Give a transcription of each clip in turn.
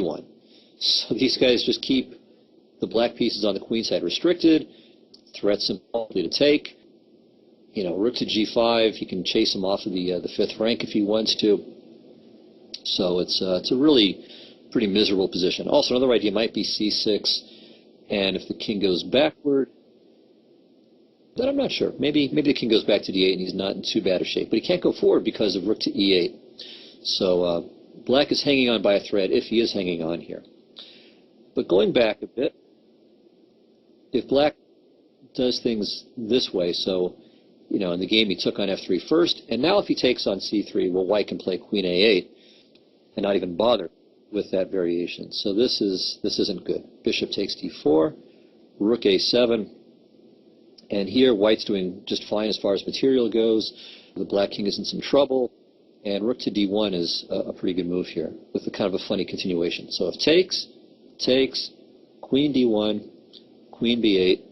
d1. So these guys just keep the black pieces on the queen side restricted, threats simply to take. You know, rook to g5, he can chase him off of the fifth rank if he wants to. So it's a really pretty miserable position. Also, another idea might be c6, and if the king goes backward, but I'm not sure. Maybe the king goes back to d8 and he's not in too bad a shape. But he can't go forward because of rook to e8. So black is hanging on by a thread if he is hanging on here. But going back a bit, if black does things this way, so, you know, in the game he took on f3 first, and now if he takes on c3, well, white can play queen a8 and not even bother with that variation. So this isn't good. Bishop takes d4, rook a7, and here white's doing just fine as far as material goes. The black king is in some trouble, and rook to d1 is a pretty good move here with a kind of a funny continuation. So if takes, queen d1, queen b8,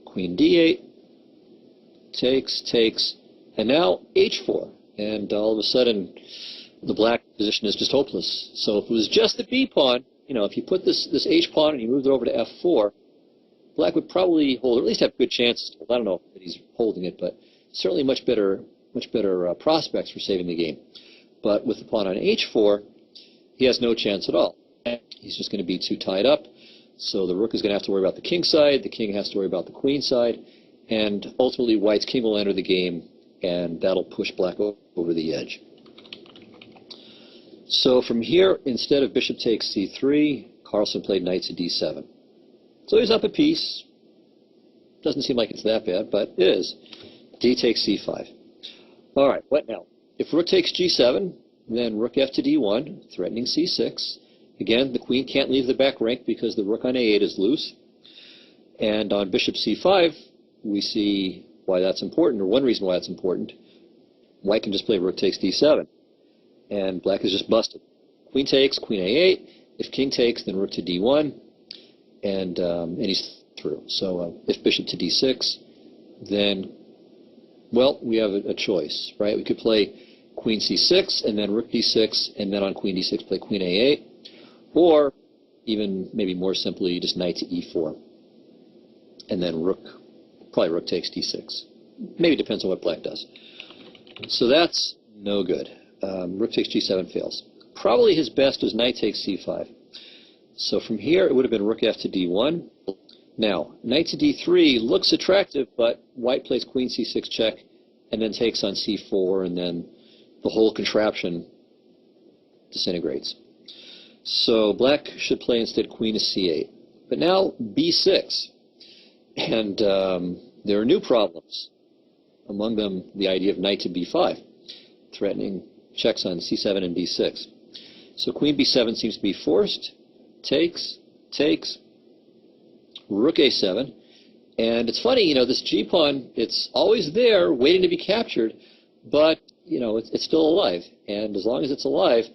queen d8, takes, and now h4, and all of a sudden the black position is just hopeless. So if it was just the b pawn, you know, if you put this h pawn and you moved it over to f4, black would probably hold, or at least have good chances. I don't know that he's holding it, but certainly much better prospects for saving the game. But with the pawn on h4, he has no chance at all. He's just going to be too tied up. So the rook is going to have to worry about the king side, the king has to worry about the queen side, and ultimately white's king will enter the game, and that'll push black over the edge. So from here, instead of bishop takes c3, Carlsen played knight to d7. So he's up a piece. Doesn't seem like it's that bad, but it is. D takes c5. All right, what now? If rook takes g7, then rook f to d1, threatening c6. Again, the queen can't leave the back rank because the rook on a8 is loose. And on bishop c5, we see why that's important, or one reason why that's important. White can just play rook takes d7, and black is just busted. Queen takes, queen a8. If king takes, then rook to d1, and he's through. So if bishop to d6, then, well, we have a choice, right? We could play queen c6, and then rook d6, and then on queen d6 play queen a8, or even maybe more simply, just knight to e4, and then probably rook takes d6. Maybe depends on what black does. So that's no good. Rook takes g7 fails. Probably his best is knight takes c5. So from here, it would have been rook f to d1. Now, knight to d3 looks attractive, but white plays queen c6 check, and then takes on c4, and then the whole contraption disintegrates. So black should play instead queen to c8. But now b6. And there are new problems. Among them, the idea of knight to b5, threatening checks on c7 and b6. So queen b7 seems to be forced. Takes, rook a7. And it's funny, you know, this g-pawn, it's always there waiting to be captured, but, you know, it's still alive. And as long as it's alive,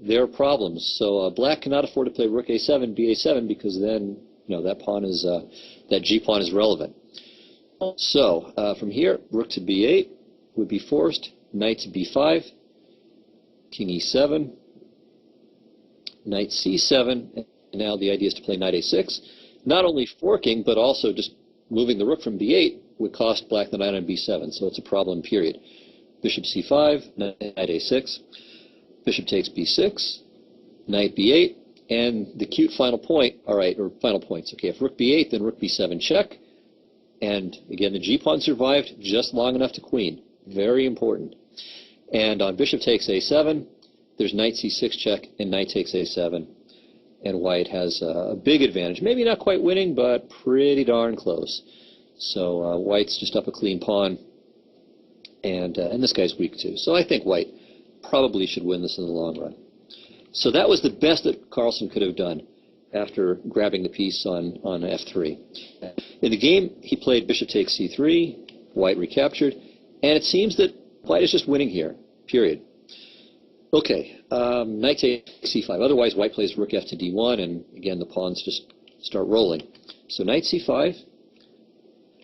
there are problems. So black cannot afford to play rook a7, ba7, because then, you know, that g-pawn is relevant. So from here, rook to b8 would be forced, knight to b5, king e7, knight c7, and now the idea is to play knight a6. Not only forking, but also just moving the rook from b8 would cost black the knight on b7, so it's a problem, period. Bishop c5, knight a6, bishop takes b6, knight b8, and the cute final point, all right, or final points, okay, if rook b8, then rook b7 check, and again, the g-pawn survived just long enough to queen. Very important. And on bishop takes a7, there's knight c6 check, and knight takes a7, and white has a big advantage. Maybe not quite winning, but pretty darn close. So white's just up a clean pawn, and this guy's weak too. So I think white probably should win this in the long run. So that was the best that Carlsen could have done after grabbing the piece on f3. In the game, he played bishop takes c3, white recaptured, and it seems that white is just winning here, period. Okay, knight takes c5. Otherwise, white plays rook f to d1, and again, the pawns just start rolling. So knight c5,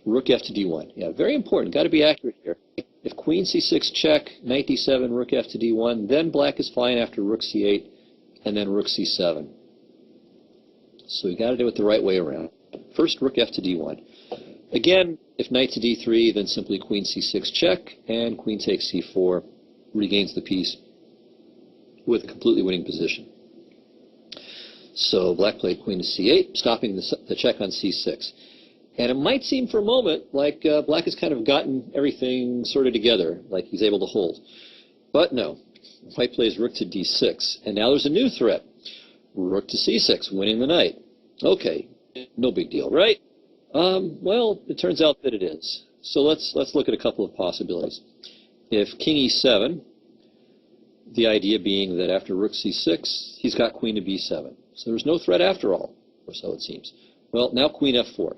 rook f to d1. Yeah, very important. Got to be accurate here. If queen c6 check, knight d7, rook f to d1, then black is fine after rook c8, and then rook c7. So we got to do it the right way around. First, rook f to d1. Again, if knight to d3, then simply queen c6 check, and queen takes c4, regains the piece with a completely winning position. So black played queen to c8, stopping the check on c6. And it might seem for a moment like black has kind of gotten everything sorted together, like he's able to hold. But no, white plays rook to d6, and now there's a new threat. Rook to c6, winning the knight. Okay, no big deal, right? Well, it turns out that it is. So let's look at a couple of possibilities. If king e7, the idea being that after rook c6, he's got queen to b7. So there's no threat after all, or so it seems. Well, now queen f4.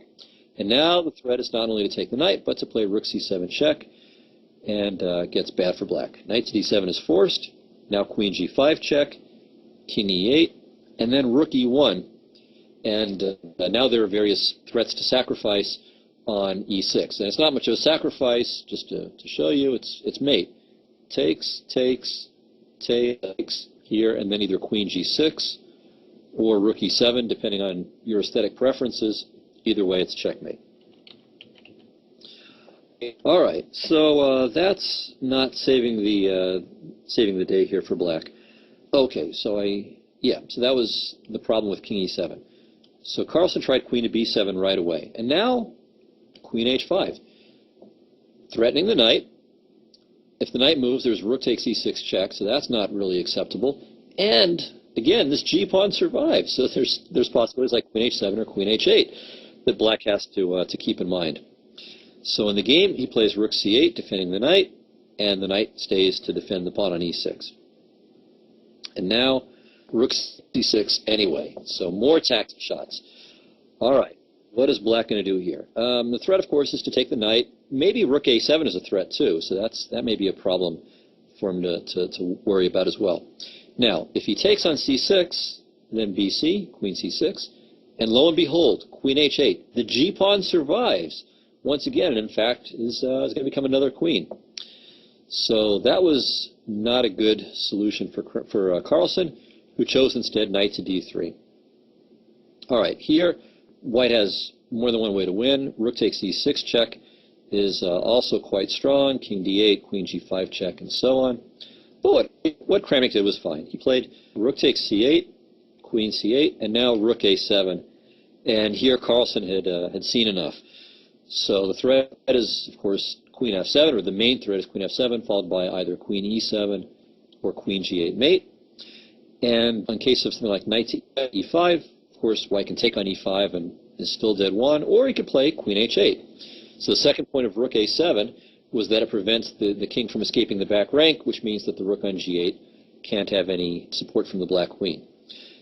And now the threat is not only to take the knight, but to play rook c7 check, and gets bad for black. Knight to d7 is forced. Now queen g5 check, king e8, and then rook e1. And now there are various threats to sacrifice on e6. And it's not much of a sacrifice, just to show you, it's mate. Takes, takes, takes here, and then either queen g6 or rook e7, depending on your aesthetic preferences. Either way, it's checkmate. All right, so that's not saving the day here for black. Okay, so so that was the problem with king e7. So Carlsen tried queen to b7 right away, and now queen h5, threatening the knight. If the knight moves, there's rook takes e6 check, so that's not really acceptable. And again, this g-pawn survives, so there's possibilities like queen h7 or queen h8 that black has to keep in mind. So in the game, he plays rook c8, defending the knight, and the knight stays to defend the pawn on e6. And now rook c6 anyway, so more tactic shots. All right, what is black going to do here? The threat, of course, is to take the knight. Maybe rook a7 is a threat too, so that may be a problem for him to worry about as well. Now, if he takes on c6, then bc, queen c6, and lo and behold, queen h8. The g-pawn survives once again, and in fact is going to become another queen. So that was not a good solution for Carlsen, who chose instead knight to d3. All right, here white has more than one way to win. Rook takes e6 check is also quite strong. King d8, queen g5 check, and so on. But what Kramnik did was fine. He played rook takes c8, queen c8, and now rook a7. And here Carlsen had seen enough. So the threat is, of course, queen f7, or the main threat is queen f7, followed by either queen e7 or queen g8 mate. And in case of something like knight to e5, of course, white can take on e5 and is still dead one, or he could play queen h8. So the second point of rook a7 was that it prevents the king from escaping the back rank, which means that the rook on g8 can't have any support from the black queen.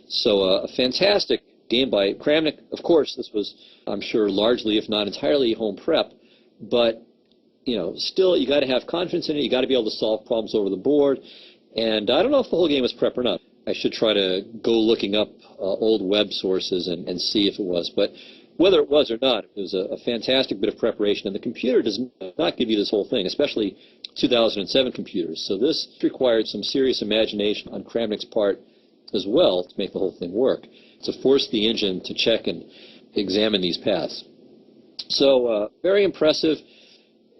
So a fantastic game by Kramnik. Of course, this was, I'm sure, largely, if not entirely, home prep, but still, you got to have confidence in it. You got to be able to solve problems over the board. And I don't know if the whole game was prep or not. I should try to go looking up old web sources and see if it was. But whether it was or not, it was a fantastic bit of preparation. And the computer does not give you this whole thing, especially 2007 computers. So this required some serious imagination on Kramnik's part as well to make the whole thing work, to force the engine to check and examine these paths. So very impressive.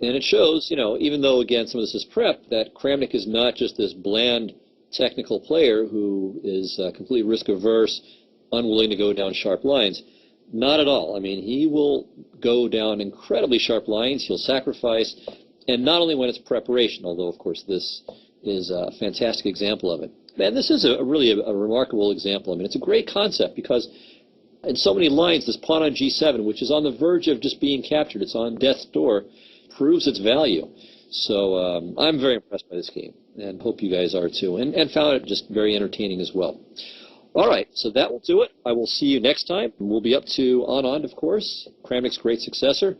And it shows, even though, again, some of this is prep, that Kramnik is not just this bland technical player who is completely risk-averse, unwilling to go down sharp lines. Not at all. I mean, he will go down incredibly sharp lines. He'll sacrifice, and not only when it's preparation, although, of course, this is a fantastic example of it. Man, this is really a remarkable example. I mean, it's a great concept because in so many lines, this pawn on g7, which is on the verge of just being captured, it's on death's door, proves its value. So I'm very impressed by this game, and hope you guys are too, and found it just very entertaining as well. All right, so that will do it. I will see you next time. We'll be up to Anand, of course, Kramnik's great successor,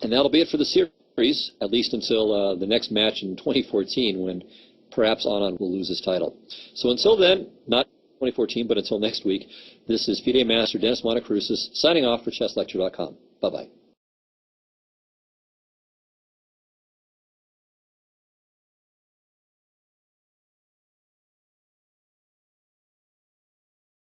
and that'll be it for the series, at least until the next match in 2014, when perhaps Anand will lose his title. So until then, not 2014, but until next week, this is FIDE Master Dennis Monokroussos signing off for ChessLecture.com. Bye-bye.